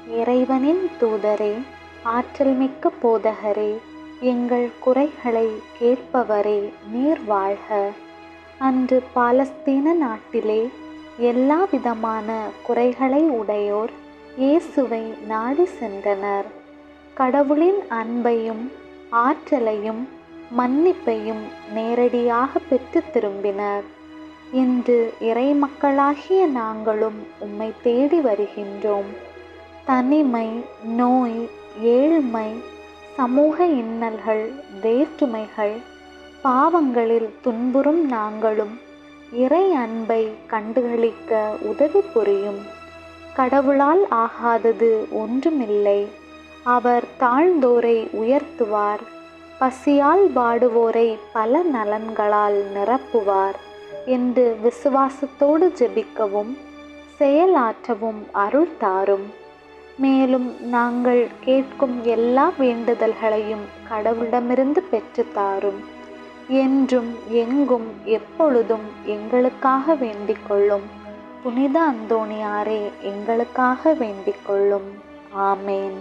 இறைவனின் தூதரே, ஆற்றல் மிக்க போதகரே, எங்கள் குறைகளை கேட்பவரே, நீர் வாழ்க. அன்று பாலஸ்தீன நாட்டிலே எல்லா விதமான குறைகளை உடையோர் இயேசுவை நாடி சென்றனர். கடவுளின் அன்பையும் ஆற்றலையும் மன்னிப்பையும் நேரடியாக பெற்று திரும்பினர். இன்று இறை மக்களாகிய நாங்களும் உம்மை தேடி வருகின்றோம். தனிமை, நோய், ஏழ்மை, சமூக இன்னல்கள், வேற்றுமைகள், பாவங்களில் துன்புறும் நாங்களும் இறை அன்பை கண்டுகளிக்க உதவி புரியும். கடவுளால் ஆகாதது ஒன்றுமில்லை. அவர் தாழ்ந்தோரை உயர்த்துவார், பசியால் வாடுவோரை பல நலன்களால் நிரப்புவார் என்று விசுவாசத்தோடு ஜெபிக்கவும் செயலாற்றவும் அருள் தாரும். மேலும் நாங்கள் கேட்கும் எல்லா வேண்டுதல்களையும் கடவுளிடமிருந்து பெற்றுத்தாரும். என்றும் எங்கும் எப்பொழுதும் எங்களுக்காக வேண்டிக் கொள்ளும். புனித அந்தோணியாரே, எங்களுக்காக வேண்டிக் கொள்ளும். ஆமேன்.